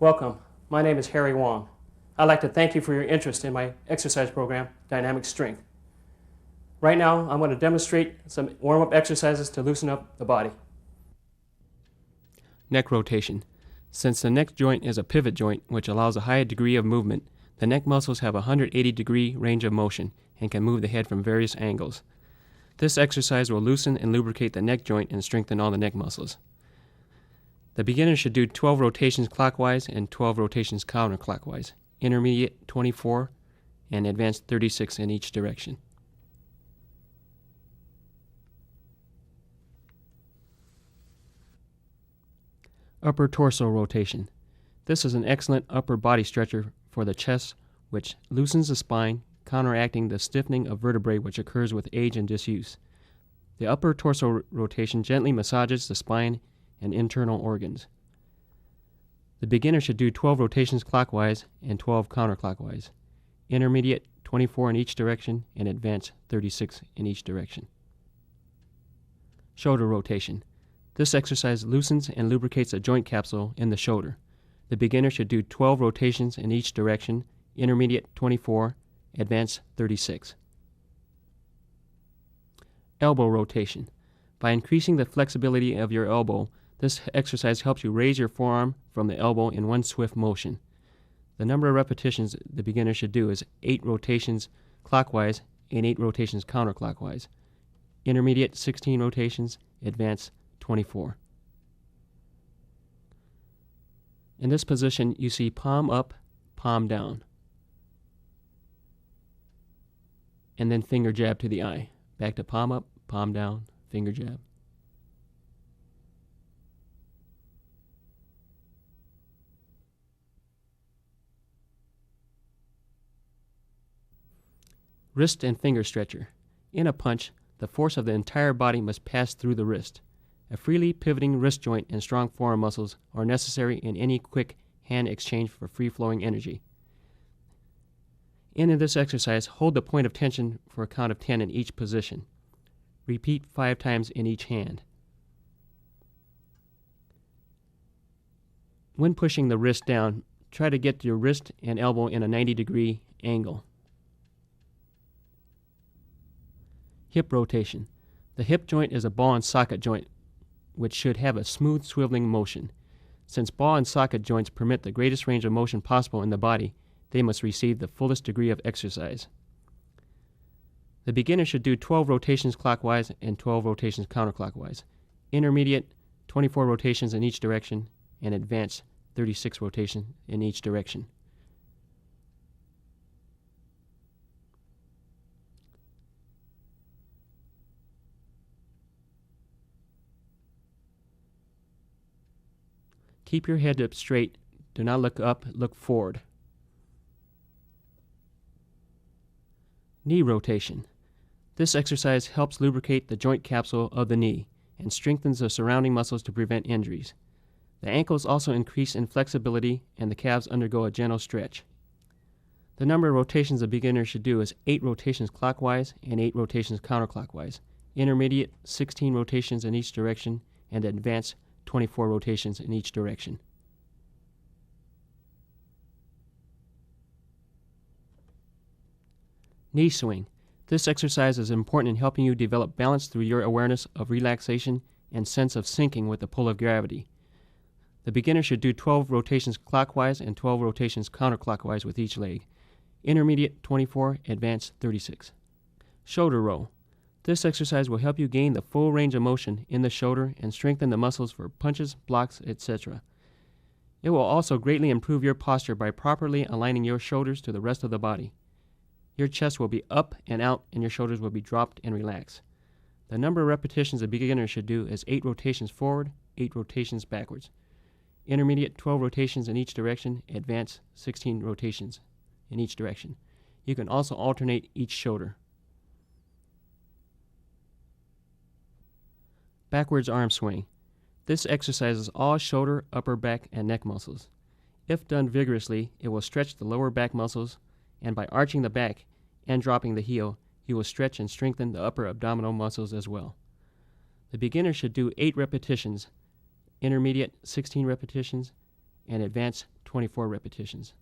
Welcome. My name is Harry Wong. I'd like to thank you for your interest in my exercise program, Dynamic Strength. Right now, I'm going to demonstrate some warm-up exercises to loosen up the body. Neck rotation. Since the neck joint is a pivot joint which allows a high degree of movement, the neck muscles have a 180-degree range of motion and can move the head from various angles. This exercise will loosen and lubricate the neck joint and strengthen all the neck muscles. The beginner should do 12 rotations clockwise and 12 rotations counterclockwise, intermediate 24, and advanced 36 in each direction. Upper torso rotation. This is an excellent upper body stretcher for the chest, which loosens the spine, counteracting the stiffening of vertebrae which occurs with age and disuse. The upper torso rotation gently massages the spine and internal organs. The beginner should do 12 rotations clockwise and 12 counterclockwise, intermediate 24 in each direction, and advanced 36 in each direction. Shoulder rotation. This exercise loosens and lubricates a joint capsule in the shoulder. The beginner should do 12 rotations in each direction, intermediate 24, advanced 36. Elbow rotation. By increasing the flexibility of your elbow, this exercise helps you raise your forearm from the elbow in one swift motion. The number of repetitions the beginner should do is 8 rotations clockwise and 8 rotations counterclockwise. Intermediate 16 rotations, advanced 24. In this position, you see palm up, palm down, and then finger jab to the eye. Back to palm up, palm down, finger jab. Wrist and finger stretcher. In a punch, the force of the entire body must pass through the wrist. A freely pivoting wrist joint and strong forearm muscles are necessary in any quick hand exchange for free-flowing energy. In this exercise, hold the point of tension for a count of 10 in each position. Repeat 5 times in each hand. When pushing the wrist down, try to get your wrist and elbow in a 90-degree angle. Hip rotation. The hip joint is a ball and socket joint which should have a smooth swiveling motion. Since ball and socket joints permit the greatest range of motion possible in the body, they must receive the fullest degree of exercise. The beginner should do 12 rotations clockwise and 12 rotations counterclockwise, intermediate 24 rotations in each direction, and advanced 36 rotations in each direction. Keep your head up straight. Do not look up, look forward. Knee rotation. This exercise helps lubricate the joint capsule of the knee and strengthens the surrounding muscles to prevent injuries. The ankles also increase in flexibility and the calves undergo a gentle stretch. The number of rotations a beginner should do is 8 rotations clockwise and 8 rotations counterclockwise, intermediate 16 rotations in each direction, and advanced 24 rotations in each direction. Knee swing. This exercise is important in helping you develop balance through your awareness of relaxation and sense of sinking with the pull of gravity. The beginner should do 12 rotations clockwise and 12 rotations counterclockwise with each leg. Intermediate 24, advanced 36. Shoulder roll. This exercise will help you gain the full range of motion in the shoulder and strengthen the muscles for punches, blocks, etc. It will also greatly improve your posture by properly aligning your shoulders to the rest of the body. Your chest will be up and out and your shoulders will be dropped and relaxed. The number of repetitions a beginner should do is 8 rotations forward, 8 rotations backwards. Intermediate 12 rotations in each direction, advanced 16 rotations in each direction. You can also alternate each shoulder. Backwards arm swing. This exercises all shoulder, upper back, and neck muscles. If done vigorously, it will stretch the lower back muscles, and by arching the back and dropping the heel, you will stretch and strengthen the upper abdominal muscles as well. The beginner should do 8 repetitions, intermediate 16 repetitions, and advance 24 repetitions.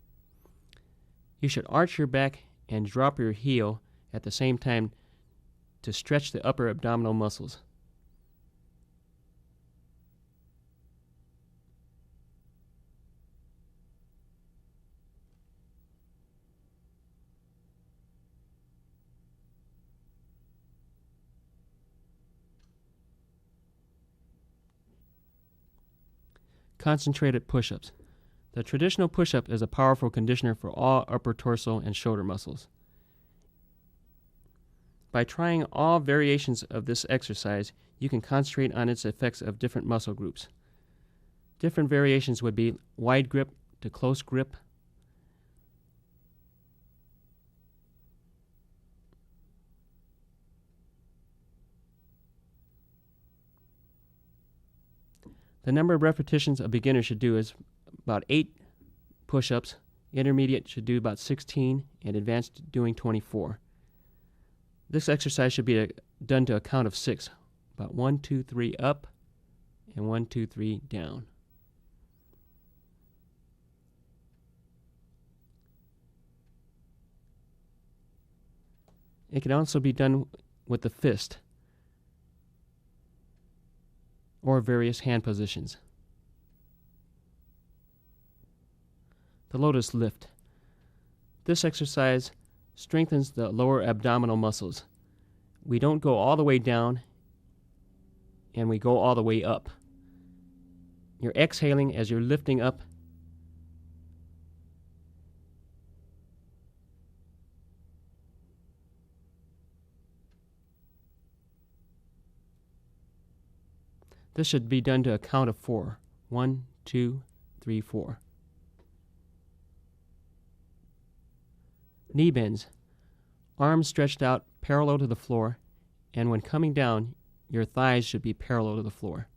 You should arch your back and drop your heel at the same time to stretch the upper abdominal muscles. Concentrated push-ups. The traditional push-up is a powerful conditioner for all upper torso and shoulder muscles. By trying all variations of this exercise, you can concentrate on its effects of different muscle groups. Different variations would be wide grip to close grip, the number of repetitions a beginner should do is about 8 push-ups, intermediate should do about 16, and advanced doing 24. This exercise should be done to a count of 6, about 1, 2, 3 up, and 1, 2, 3 down. It can also be done with the fist or various hand positions. The lotus lift. This exercise strengthens the lower abdominal muscles. We don't go all the way down and we go all the way up. You're exhaling as you're lifting up. This should be done to a count of 4. 1, 2, 3, 4. Knee bends. Arms stretched out parallel to the floor, and when coming down, your thighs should be parallel to the floor.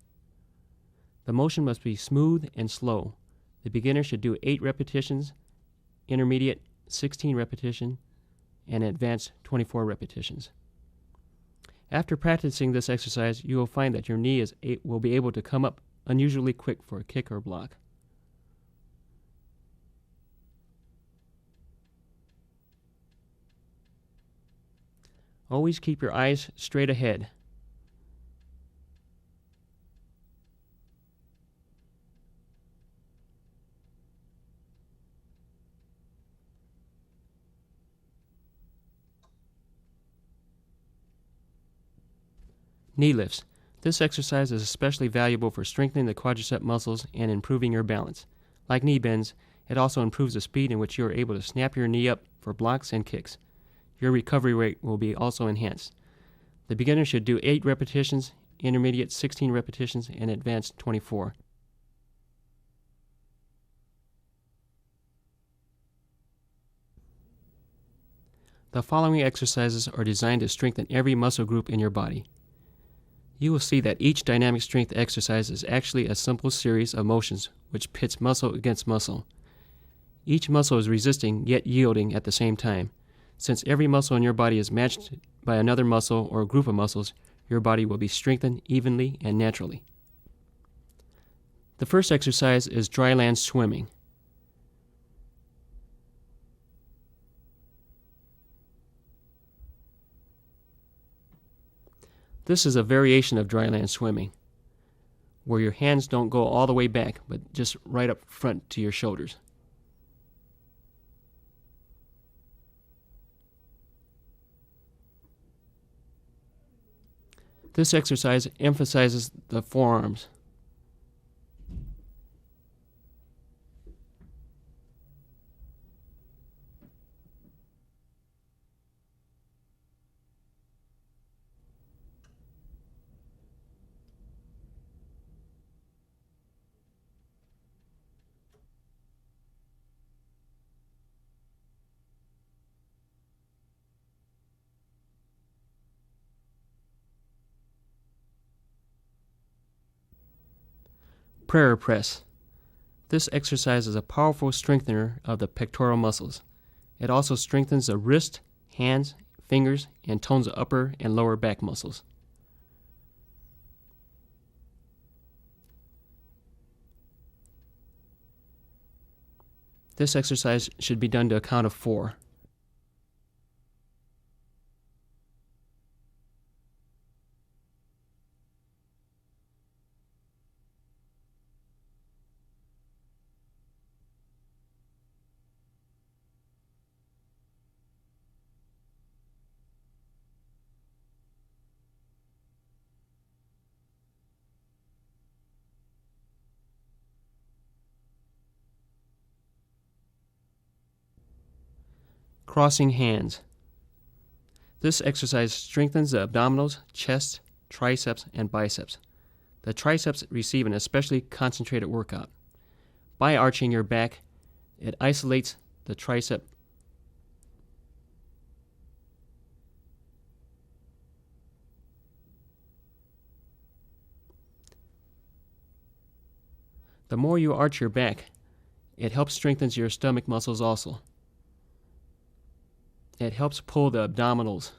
The motion must be smooth and slow. The beginner should do 8 repetitions, intermediate 16 repetitions, and advanced 24 repetitions. After practicing this exercise, you will find that your knee will be able to come up unusually quick for a kick or block. Always keep your eyes straight ahead. Knee lifts. This exercise is especially valuable for strengthening the quadricep muscles and improving your balance. Like knee bends, it also improves the speed in which you are able to snap your knee up for blocks and kicks. Your recovery rate will be also enhanced. The beginner should do 8 repetitions, intermediate 16 repetitions, and advanced 24. The following exercises are designed to strengthen every muscle group in your body. You will see that each dynamic strength exercise is actually a simple series of motions which pits muscle against muscle. Each muscle is resisting yet yielding at the same time. Since every muscle in your body is matched by another muscle or group of muscles, your body will be strengthened evenly and naturally. The first exercise is dry land swimming. This is a variation of dry land swimming, where your hands don't go all the way back, but just right up front to your shoulders. This exercise emphasizes the forearms. Prayer press. This exercise is a powerful strengthener of the pectoral muscles. It also strengthens the wrist, hands, fingers, and tones the upper and lower back muscles. This exercise should be done to a count of 4. Crossing hands. This exercise strengthens the abdominals, chest, triceps, and biceps. The triceps receive an especially concentrated workout. By arching your back, it isolates the tricep. The more you arch your back, it helps strengthen your stomach muscles also. It helps pull the abdominals.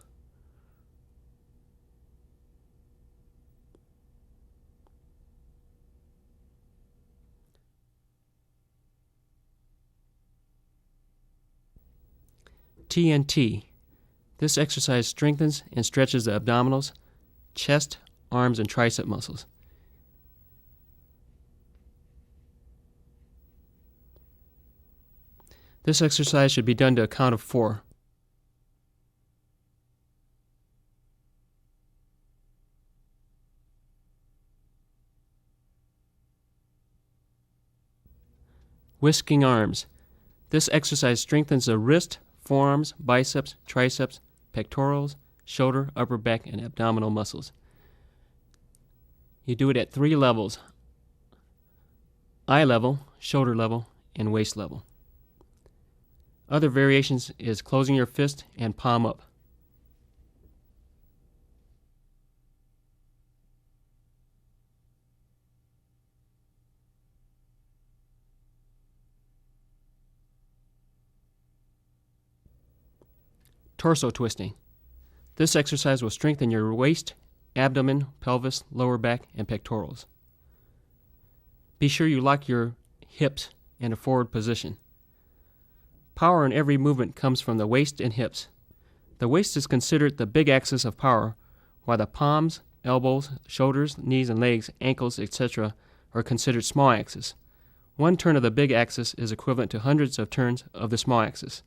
TNT. This exercise strengthens and stretches the abdominals, chest, arms, and tricep muscles. This exercise should be done to a count of 4. Whisking arms. This exercise strengthens the wrist, forearms, biceps, triceps, pectorals, shoulder, upper back, and abdominal muscles. You do it at 3 levels: eye level, shoulder level, and waist level. Other variations is closing your fist and palm up. Torso twisting. This exercise will strengthen your waist, abdomen, pelvis, lower back, and pectorals. Be sure you lock your hips in a forward position. Power in every movement comes from the waist and hips. The waist is considered the big axis of power, while the palms, elbows, shoulders, knees and legs, ankles, etc. are considered small axis. One turn of the big axis is equivalent to hundreds of turns of the small axis.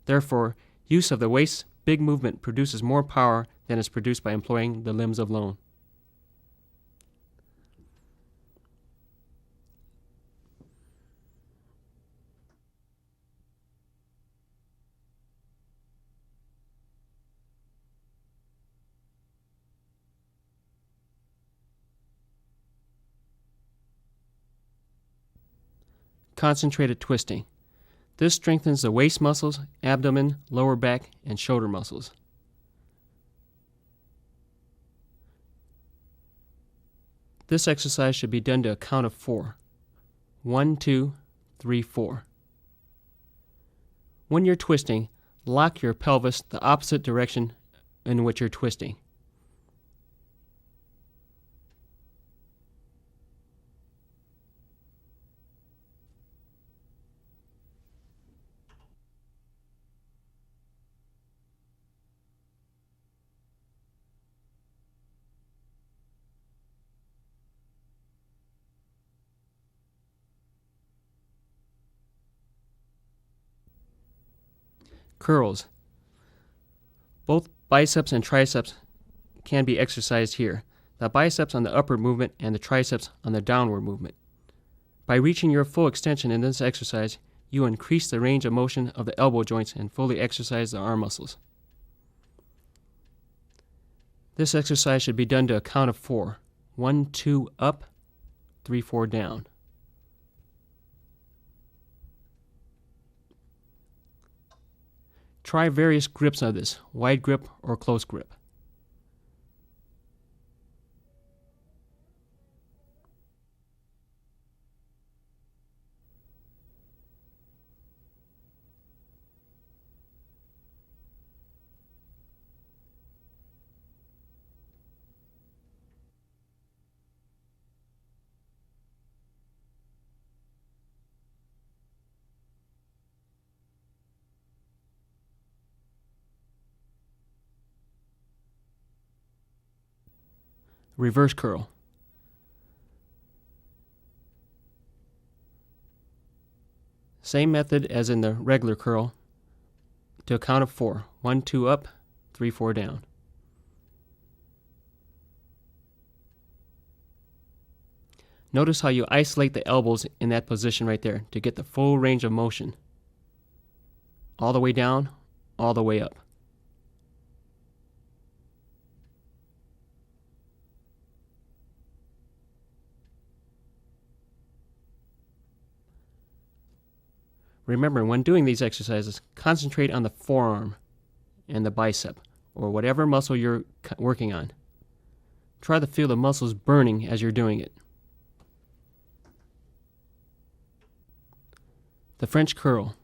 Therefore, use of the waist's big movement produces more power than is produced by employing the limbs alone. Concentrated twisting. This strengthens the waist muscles, abdomen, lower back, and shoulder muscles. This exercise should be done to a count of 4. 1, 2, 3, 4. When you're twisting, lock your pelvis the opposite direction in which you're twisting. Curls. Both biceps and triceps can be exercised here. The biceps on the upward movement and the triceps on the downward movement. By reaching your full extension in this exercise, you increase the range of motion of the elbow joints and fully exercise the arm muscles. This exercise should be done to a count of 4. 1, 2 up, 3, 4 down. Try various grips of this, wide grip or close grip. Reverse curl. Same method as in the regular curl to a count of 4. 1, 2 up, 3, 4 down. Notice how you isolate the elbows in that position right there to get the full range of motion. All the way down, all the way up. Remember, when doing these exercises, concentrate on the forearm and the bicep, or whatever muscle you're working on. Try to feel the muscles burning as you're doing it. The French curl.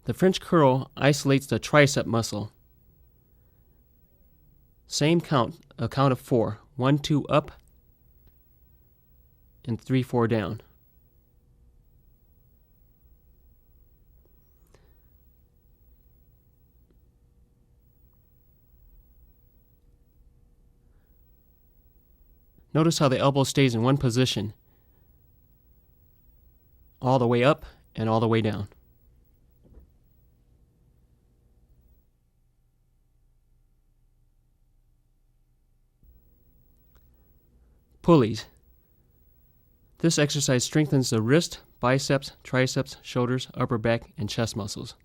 The French curl isolates the tricep muscle. Same count, a count of 4. 1, 2 up, and 3, 4 down. Notice how the elbow stays in one position, all the way up and all the way down. Pulleys. This exercise strengthens the wrist, biceps, triceps, shoulders, upper back, and chest muscles.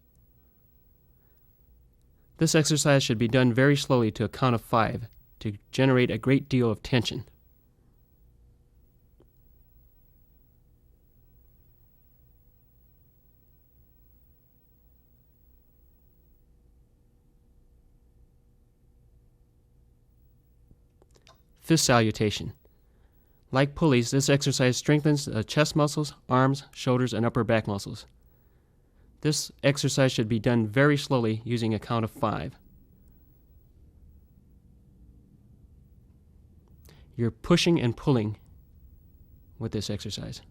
This exercise should be done very slowly to a count of 5 to generate a great deal of tension. Fist salutation. Like pulleys, this exercise strengthens the chest muscles, arms, shoulders, and upper back muscles. This exercise should be done very slowly using a count of 5. You're pushing and pulling with this exercise.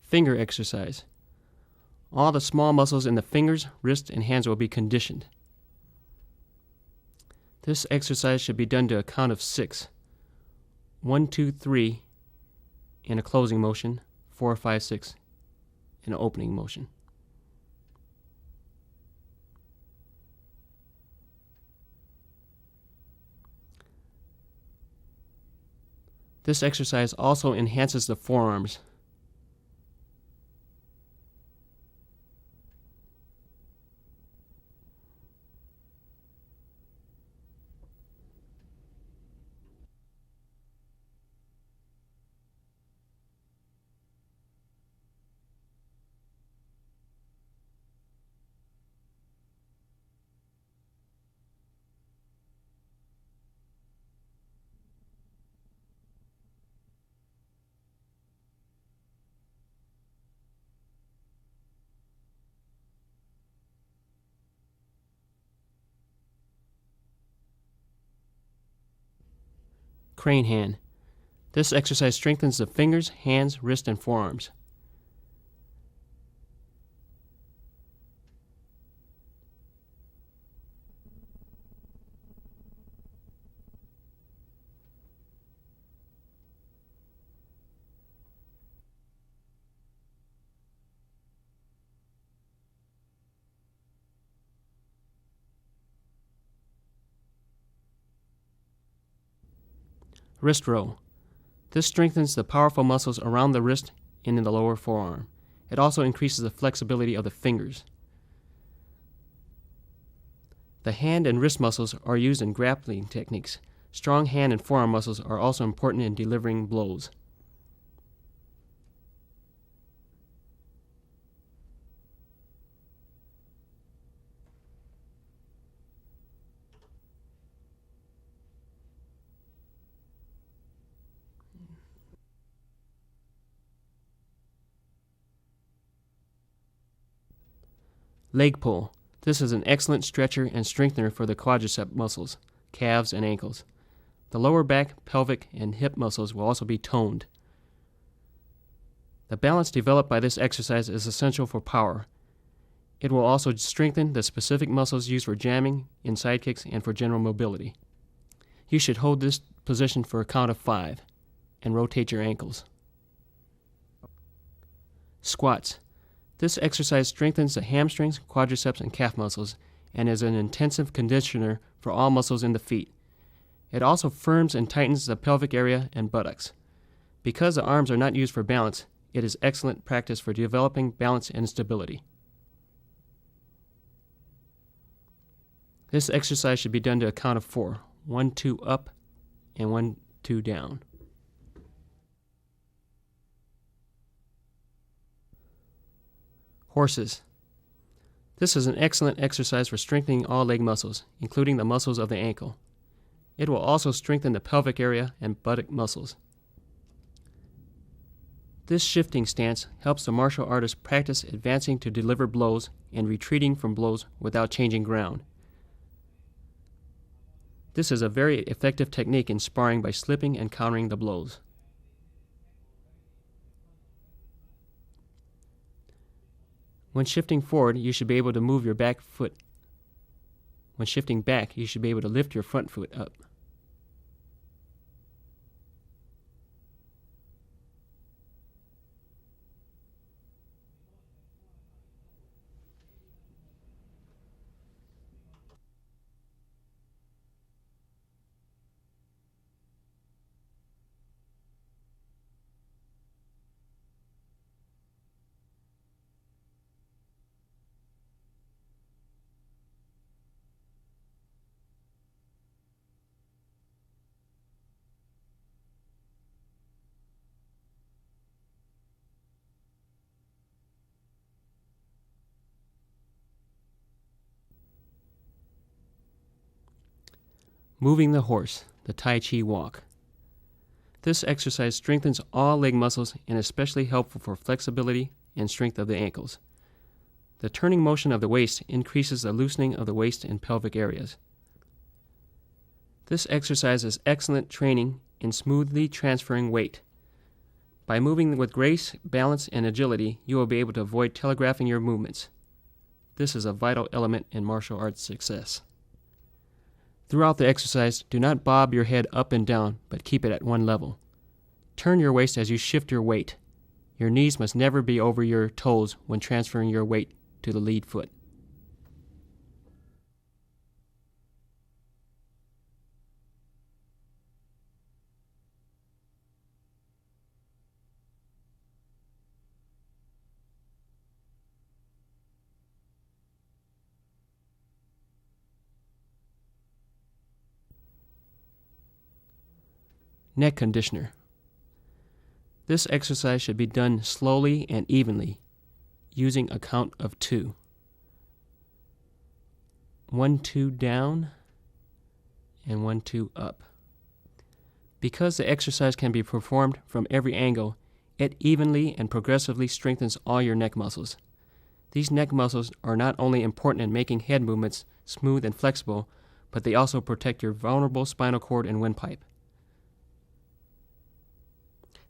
Finger exercise. All the small muscles in the fingers, wrists, and hands will be conditioned. This exercise should be done to a count of 6. 1, 2, 3 in a closing motion, 4, 5, 6 in an opening motion. This exercise also enhances the forearms. Crane hand. This exercise strengthens the fingers, hands, wrist, and forearms. Wrist row. This strengthens the powerful muscles around the wrist and in the lower forearm. It also increases the flexibility of the fingers. The hand and wrist muscles are used in grappling techniques. Strong hand and forearm muscles are also important in delivering blows. Leg pull. This is an excellent stretcher and strengthener for the quadricep muscles, calves, and ankles. The lower back, pelvic, and hip muscles will also be toned. The balance developed by this exercise is essential for power. It will also strengthen the specific muscles used for jamming, in side kicks, and for general mobility. You should hold this position for a count of 5 and rotate your ankles. Squats. This exercise strengthens the hamstrings, quadriceps, and calf muscles and is an intensive conditioner for all muscles in the feet. It also firms and tightens the pelvic area and buttocks. Because the arms are not used for balance, it is excellent practice for developing balance and stability. This exercise should be done to a count of 4. 1, 2 up, and 1, 2 down. Horses. This is an excellent exercise for strengthening all leg muscles, including the muscles of the ankle. It will also strengthen the pelvic area and buttock muscles. This shifting stance helps the martial artist practice advancing to deliver blows and retreating from blows without changing ground. This is a very effective technique in sparring by slipping and countering the blows. When shifting forward, you should be able to move your back foot. When shifting back, you should be able to lift your front foot up. Moving the horse, the Tai Chi walk. This exercise strengthens all leg muscles and is especially helpful for flexibility and strength of the ankles. The turning motion of the waist increases the loosening of the waist and pelvic areas. This exercise is excellent training in smoothly transferring weight. By moving with grace, balance, and agility, you will be able to avoid telegraphing your movements. This is a vital element in martial arts success. Throughout the exercise, do not bob your head up and down, but keep it at one level. Turn your waist as you shift your weight. Your knees must never be over your toes when transferring your weight to the lead foot. Neck conditioner. This exercise should be done slowly and evenly, using a count of 2. 1, 2 down, and 1, 2 up. Because the exercise can be performed from every angle, it evenly and progressively strengthens all your neck muscles. These neck muscles are not only important in making head movements smooth and flexible, but they also protect your vulnerable spinal cord and windpipe.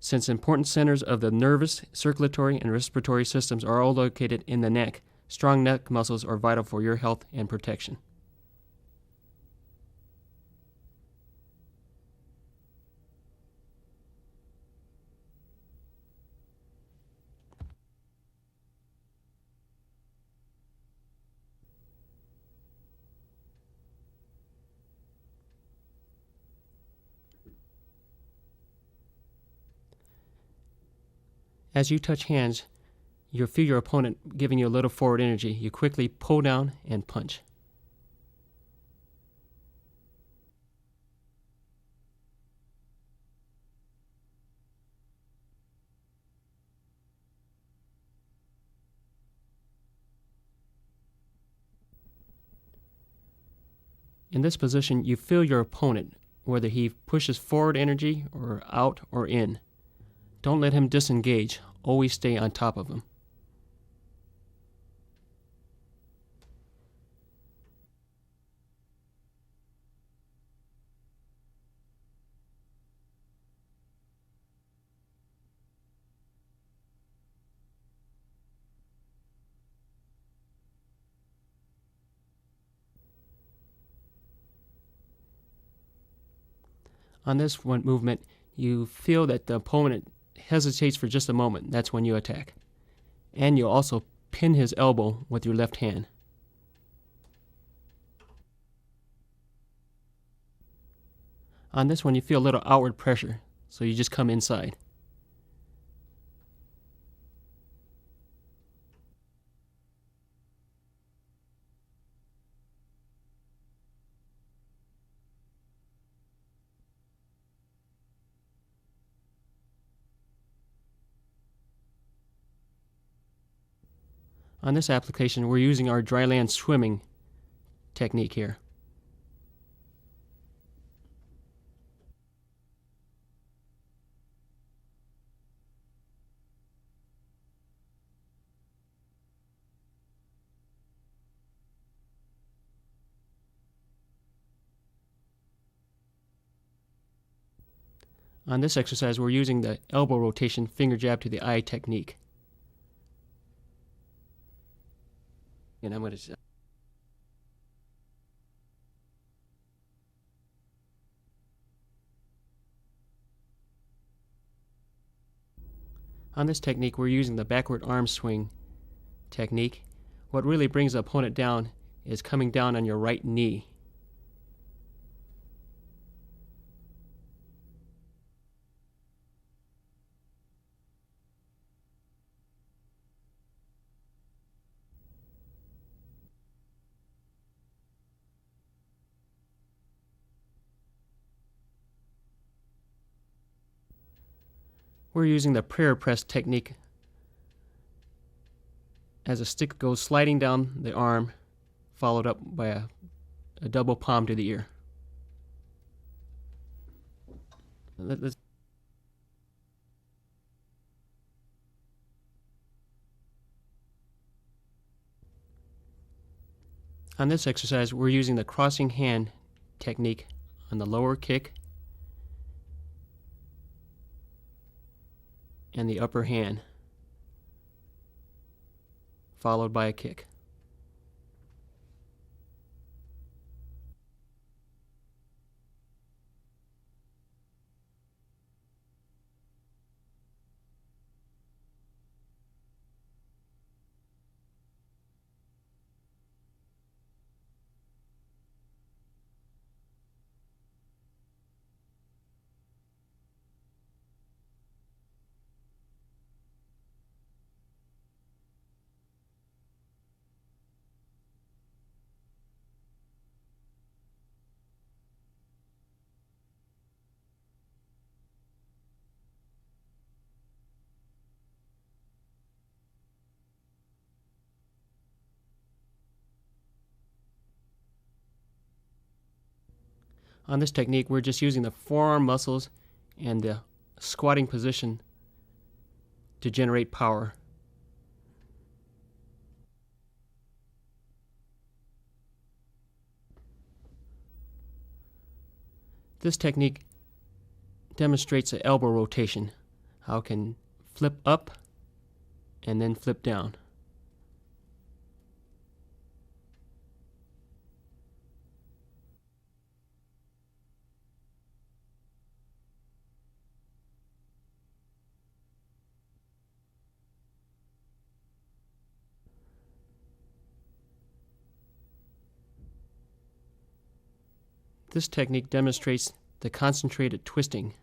Since important centers of the nervous, circulatory, and respiratory systems are all located in the neck, strong neck muscles are vital for your health and protection. As you touch hands, you'll feel your opponent giving you a little forward energy. You quickly pull down and punch. In this position, you feel your opponent, whether he pushes forward energy or out or in. Don't let him disengage. Always stay on top of him. On this one movement, you feel that the opponent hesitates for just a moment. That's when you attack. And you'll also pin his elbow with your left hand. On this one, you feel a little outward pressure, so you just come inside. On this application, we're using our dry land swimming technique here. On this exercise, we're using the elbow rotation finger jab to the eye technique. And I'm going to... On this technique, we're using the backward arm swing technique. What really brings the opponent down is coming down on your right knee. We're using the prayer press technique as a stick goes sliding down the arm, followed up by a double palm to the ear. On this exercise, we're using the crossing hand technique on the lower kick and the upper hand, followed by a kick. On this technique, we're just using the forearm muscles and the squatting position to generate power. This technique demonstrates the elbow rotation, how it can flip up and then flip down. This technique demonstrates the concentrated twisting.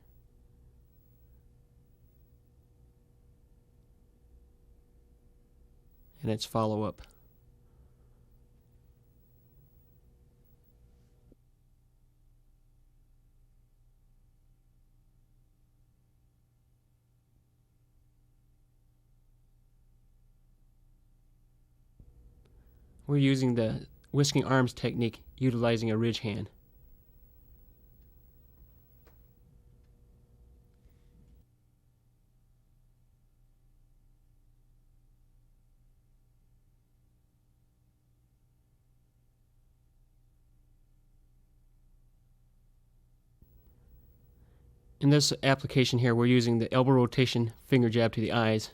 And its follow-up. We're using the whisking arms technique utilizing a ridge hand. In this application here, we're using the elbow rotation finger jab to the eyes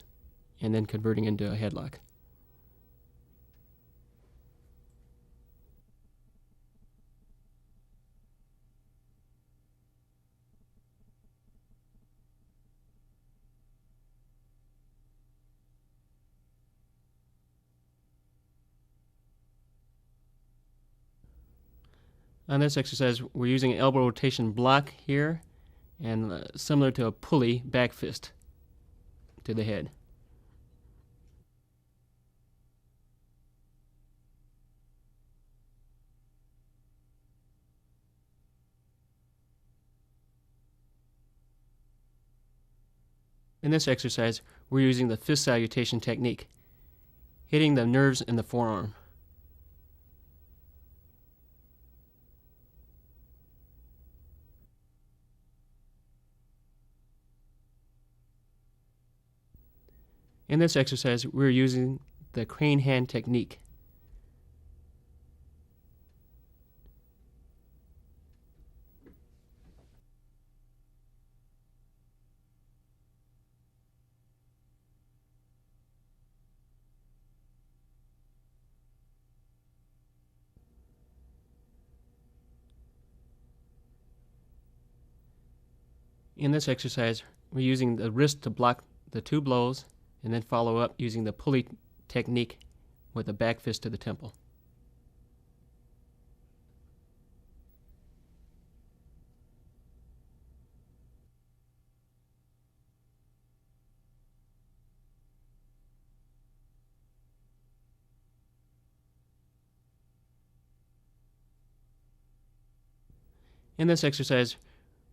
and then converting into a headlock. On this exercise, we're using an elbow rotation block here and similar to a pulley back fist to the head. In this exercise, we're using the fist salutation technique, hitting the nerves in the forearm. In this exercise, we're using the crane hand technique. In this exercise, we're using the wrist to block the 2 blows and then follow up using the pulley technique with a back fist to the temple. In this exercise,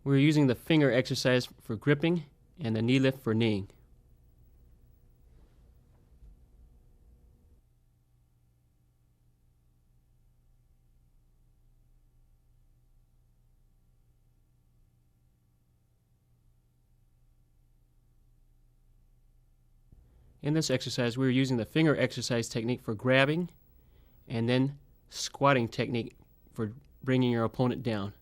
we're using the finger exercise for gripping and the knee lift for kneeing. In this exercise, we're using the finger exercise technique for grabbing and then squatting technique for bringing your opponent down.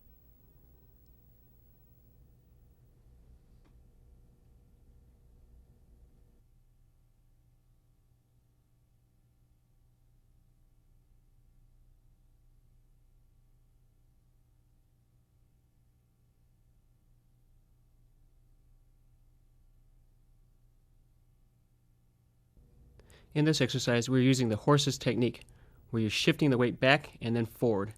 In this exercise, we're using the horse's technique, where you're shifting the weight back and then forward.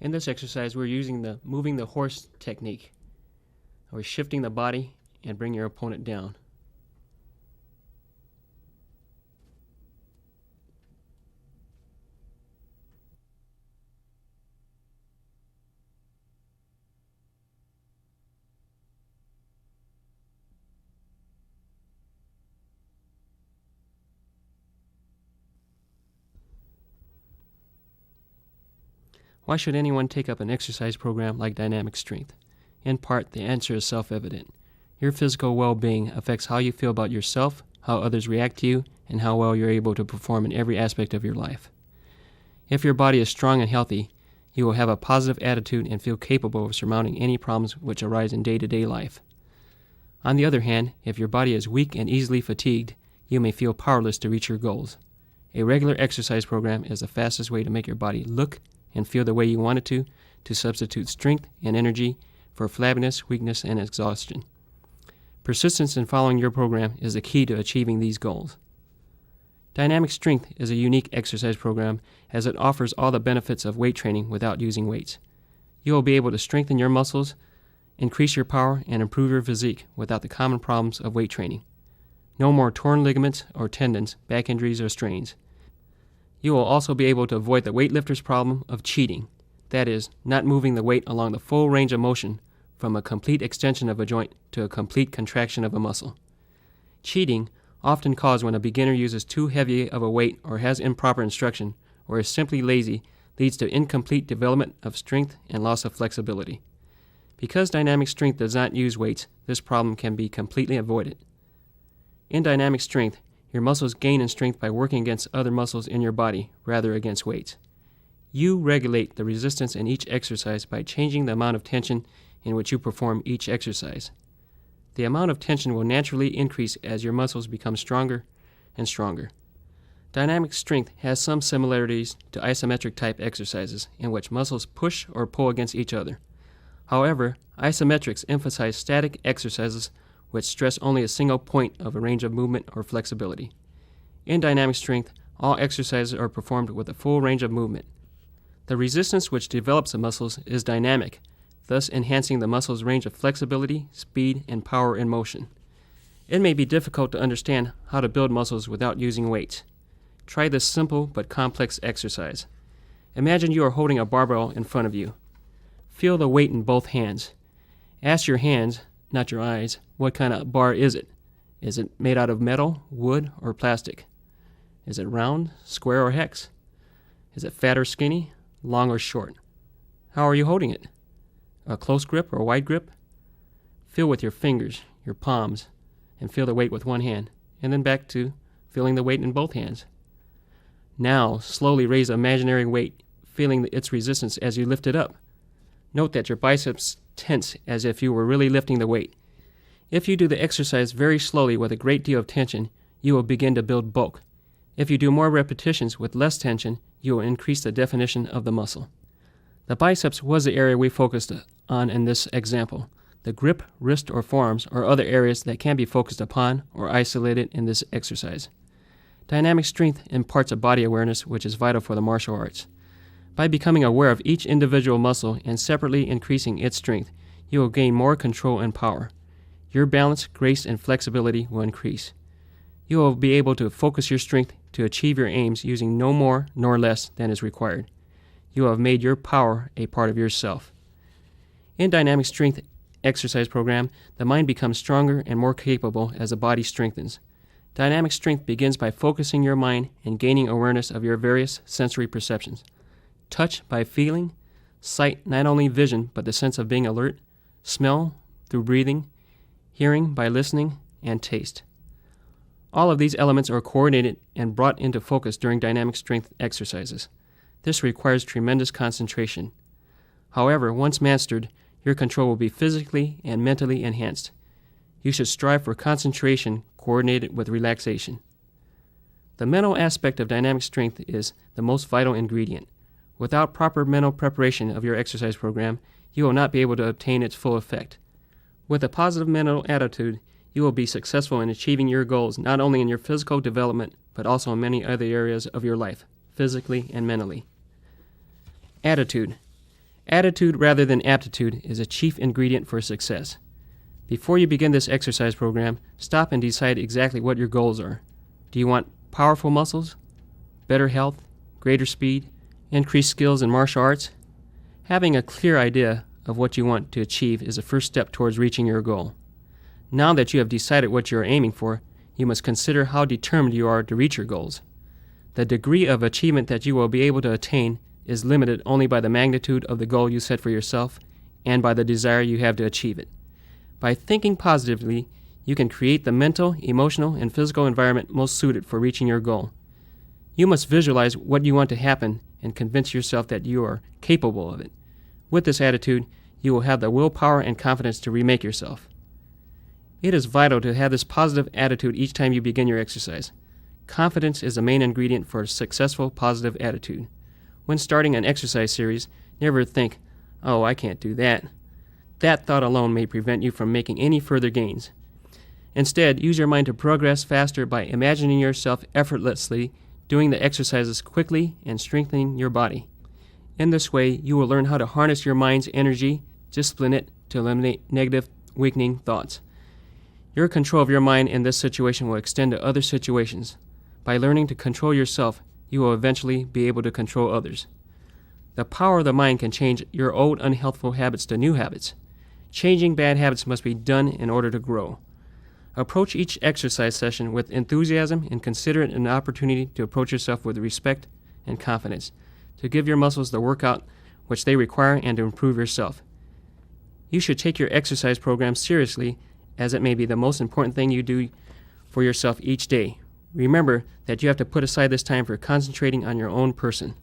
In this exercise, we're using the moving the horse technique. We're shifting the body and bring your opponent down. Why should anyone take up an exercise program like Dynamic Strength? In part, the answer is self-evident. Your physical well-being affects how you feel about yourself, how others react to you, and how well you're able to perform in every aspect of your life. If your body is strong and healthy, you will have a positive attitude and feel capable of surmounting any problems which arise in day-to-day life. On the other hand, if your body is weak and easily fatigued, you may feel powerless to reach your goals. A regular exercise program is the fastest way to make your body look and feel the way you want it to substitute strength and energy for flabbiness, weakness, and exhaustion. Persistence in following your program is the key to achieving these goals. Dynamic Strength is a unique exercise program as it offers all the benefits of weight training without using weights. You will be able to strengthen your muscles, increase your power, and improve your physique without the common problems of weight training. No more torn ligaments or tendons, back injuries, or strains. You will also be able to avoid the weightlifter's problem of cheating, that is, not moving the weight along the full range of motion from a complete extension of a joint to a complete contraction of a muscle. Cheating, often caused when a beginner uses too heavy of a weight or has improper instruction or is simply lazy, leads to incomplete development of strength and loss of flexibility. Because Dynamic Strength does not use weights, this problem can be completely avoided. In Dynamic Strength, your muscles gain in strength by working against other muscles in your body rather against weights. You regulate the resistance in each exercise by changing the amount of tension in which you perform each exercise. The amount of tension will naturally increase as your muscles become stronger and stronger. Dynamic strength has some similarities to isometric type exercises in which muscles push or pull against each other. However, isometrics emphasize static exercises which stress only a single point of a range of movement or flexibility. In dynamic strength, all exercises are performed with a full range of movement. The resistance which develops the muscles is dynamic, thus enhancing the muscle's range of flexibility, speed, and power in motion. It may be difficult to understand how to build muscles without using weights. Try this simple but complex exercise. Imagine you are holding a barbell in front of you. Feel the weight in both hands. Ask your hands, not your eyes, what kind of bar is it? Is it made out of metal, wood, or plastic? Is it round, square, or hex? Is it fat or skinny, long or short? How are you holding it? A close grip or a wide grip? Feel with your fingers, your palms, and feel the weight with one hand, and then back to feeling the weight in both hands. Now, slowly raise an imaginary weight, feeling its resistance as you lift it up. Note that your biceps tense as if you were really lifting the weight. If you do the exercise very slowly with a great deal of tension, you will begin to build bulk. If you do more repetitions with less tension, you will increase the definition of the muscle. The biceps was the area we focused on in this example. The grip, wrist, or forearms are other areas that can be focused upon or isolated in this exercise. Dynamic strength imparts a body awareness which is vital for the martial arts. By becoming aware of each individual muscle and separately increasing its strength, you will gain more control and power. Your balance, grace, and flexibility will increase. You will be able to focus your strength to achieve your aims using no more nor less than is required. You have made your power a part of yourself. In dynamic strength exercise program, the mind becomes stronger and more capable as the body strengthens. Dynamic strength begins by focusing your mind and gaining awareness of your various sensory perceptions. Touch by feeling, sight not only vision but the sense of being alert, smell through breathing, hearing by listening, and taste. All of these elements are coordinated and brought into focus during dynamic strength exercises. This requires tremendous concentration. However, once mastered, your control will be physically and mentally enhanced. You should strive for concentration coordinated with relaxation. The mental aspect of dynamic strength is the most vital ingredient. Without proper mental preparation of your exercise program, you will not be able to obtain its full effect. With a positive mental attitude, you will be successful in achieving your goals not only in your physical development, but also in many other areas of your life, physically and mentally. Attitude. Attitude rather than aptitude is a chief ingredient for success. Before you begin this exercise program, stop and decide exactly what your goals are. Do you want powerful muscles, better health, greater speed, increased skills in martial arts? Having a clear idea of what you want to achieve is the first step towards reaching your goal. Now that you have decided what you are aiming for, you must consider how determined you are to reach your goals. The degree of achievement that you will be able to attain is limited only by the magnitude of the goal you set for yourself and by the desire you have to achieve it. By thinking positively, you can create the mental, emotional, and physical environment most suited for reaching your goal. You must visualize what you want to happen and convince yourself that you are capable of it. With this attitude, you will have the willpower and confidence to remake yourself. It is vital to have this positive attitude each time you begin your exercise. Confidence is the main ingredient for a successful positive attitude. When starting an exercise series, never think, "Oh, I can't do that." That thought alone may prevent you from making any further gains. Instead, use your mind to progress faster by imagining yourself effortlessly doing the exercises quickly and strengthening your body. In this way, you will learn how to harness your mind's energy, discipline it to eliminate negative, weakening thoughts. Your control of your mind in this situation will extend to other situations. By learning to control yourself, you will eventually be able to control others. The power of the mind can change your old unhealthful habits to new habits. Changing bad habits must be done in order to grow. Approach each exercise session with enthusiasm and consider it an opportunity to approach yourself with respect and confidence, to give your muscles the workout which they require and to improve yourself. You should take your exercise program seriously, as it may be the most important thing you do for yourself each day. Remember that you have to put aside this time for concentrating on your own person.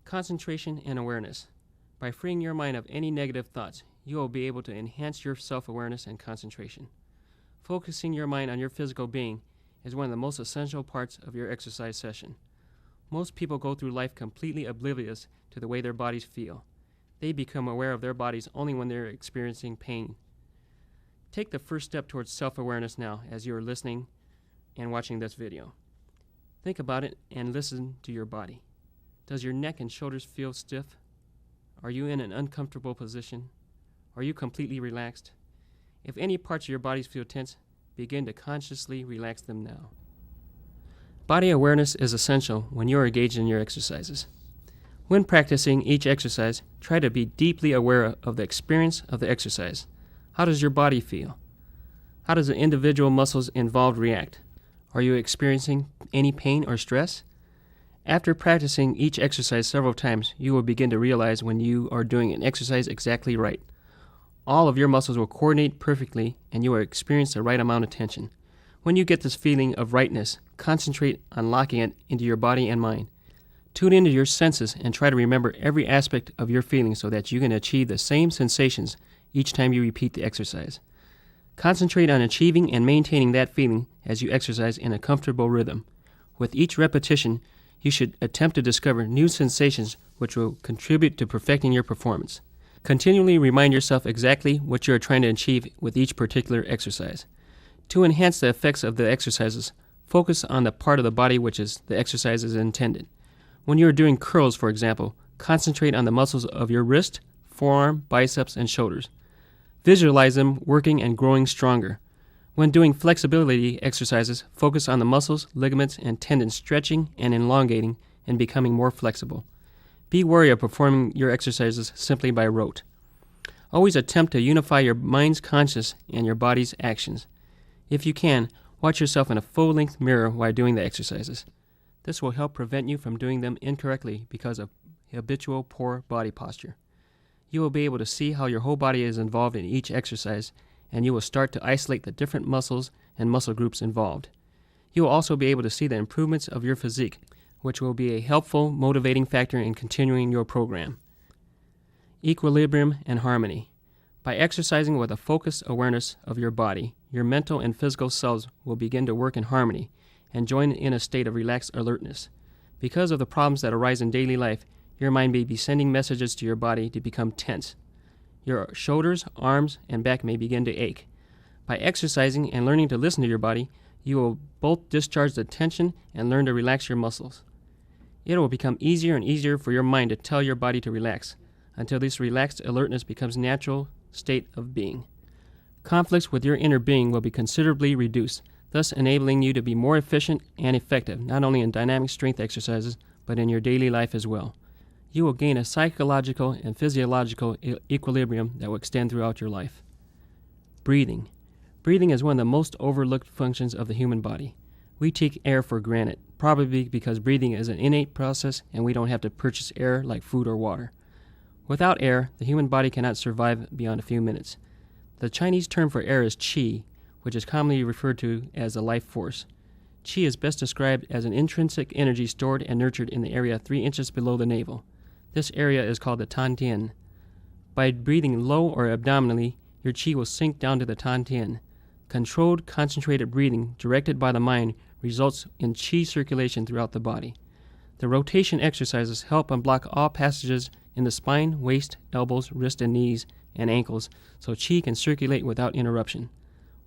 Concentration and awareness. By freeing your mind of any negative thoughts, you will be able to enhance your self-awareness and concentration. Focusing your mind on your physical being is one of the most essential parts of your exercise session. Most people go through life completely oblivious to the way their bodies feel. They become aware of their bodies only when they're experiencing pain. Take the first step towards self-awareness now as you are listening and watching this video. Think about it and listen to your body. Does your neck and shoulders feel stiff? Are you in an uncomfortable position? Are you completely relaxed? If any parts of your bodies feel tense, begin to consciously relax them now. Body awareness is essential when you are engaged in your exercises. When practicing each exercise, try to be deeply aware of the experience of the exercise. How does your body feel? How does the individual muscles involved react? Are you experiencing any pain or stress? After practicing each exercise several times, you will begin to realize when you are doing an exercise exactly right. All of your muscles will coordinate perfectly and you will experience the right amount of tension. When you get this feeling of rightness, concentrate on locking it into your body and mind. Tune into your senses and try to remember every aspect of your feelings so that you can achieve the same sensations each time you repeat the exercise. Concentrate on achieving and maintaining that feeling as you exercise in a comfortable rhythm. With each repetition, you should attempt to discover new sensations which will contribute to perfecting your performance. Continually remind yourself exactly what you are trying to achieve with each particular exercise. To enhance the effects of the exercises, focus on the part of the body which is the exercise is intended. When you are doing curls, for example, concentrate on the muscles of your wrist, forearm, biceps, and shoulders. Visualize them working and growing stronger. When doing flexibility exercises, focus on the muscles, ligaments, and tendons stretching and elongating and becoming more flexible. Be wary of performing your exercises simply by rote. Always attempt to unify your mind's conscious and your body's actions. If you can, watch yourself in a full-length mirror while doing the exercises. This will help prevent you from doing them incorrectly because of habitual poor body posture. You will be able to see how your whole body is involved in each exercise, and you will start to isolate the different muscles and muscle groups involved. You will also be able to see the improvements of your physique, which will be a helpful motivating factor in continuing your program. Equilibrium and harmony. By exercising with a focused awareness of your body, your mental and physical selves will begin to work in harmony and join in a state of relaxed alertness. Because of the problems that arise in daily life, your mind may be sending messages to your body to become tense. Your shoulders, arms, and back may begin to ache. By exercising and learning to listen to your body, you will both discharge the tension and learn to relax your muscles. It will become easier and easier for your mind to tell your body to relax, until this relaxed alertness becomes a natural state of being. Conflicts with your inner being will be considerably reduced, thus enabling you to be more efficient and effective, not only in dynamic strength exercises, but in your daily life as well. You will gain a psychological and physiological equilibrium that will extend throughout your life. Breathing. Breathing is one of the most overlooked functions of the human body. We take air for granted, probably because breathing is an innate process and we don't have to purchase air like food or water. Without air, the human body cannot survive beyond a few minutes. The Chinese term for air is qi, which is commonly referred to as the life force. Qi is best described as an intrinsic energy stored and nurtured in the area 3 inches below the navel. This area is called the Tantian. By breathing low or abdominally, your qi will sink down to the Tantian. Controlled, concentrated breathing directed by the mind results in qi circulation throughout the body. The rotation exercises help unblock all passages in the spine, waist, elbows, wrists, and knees, and ankles, so qi can circulate without interruption.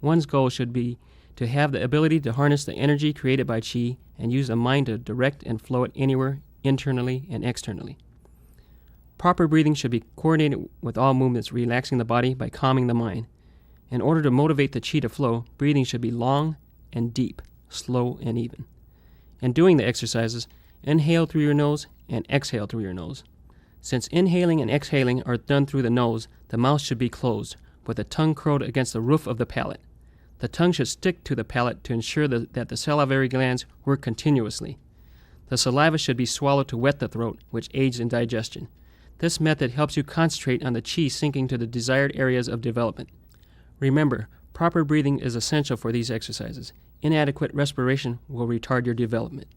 One's goal should be to have the ability to harness the energy created by qi and use the mind to direct and flow it anywhere, internally and externally. Proper breathing should be coordinated with all movements, relaxing the body by calming the mind. In order to motivate the qi to flow, breathing should be long and deep, slow and even. In doing the exercises, inhale through your nose and exhale through your nose. Since inhaling and exhaling are done through the nose, the mouth should be closed, with the tongue curled against the roof of the palate. The tongue should stick to the palate to ensure that the salivary glands work continuously. The saliva should be swallowed to wet the throat, which aids in digestion. This method helps you concentrate on the qi sinking to the desired areas of development. Remember, proper breathing is essential for these exercises. Inadequate respiration will retard your development.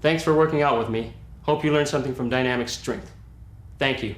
Thanks for working out with me. Hope you learned something from Dynamic Strength. Thank you.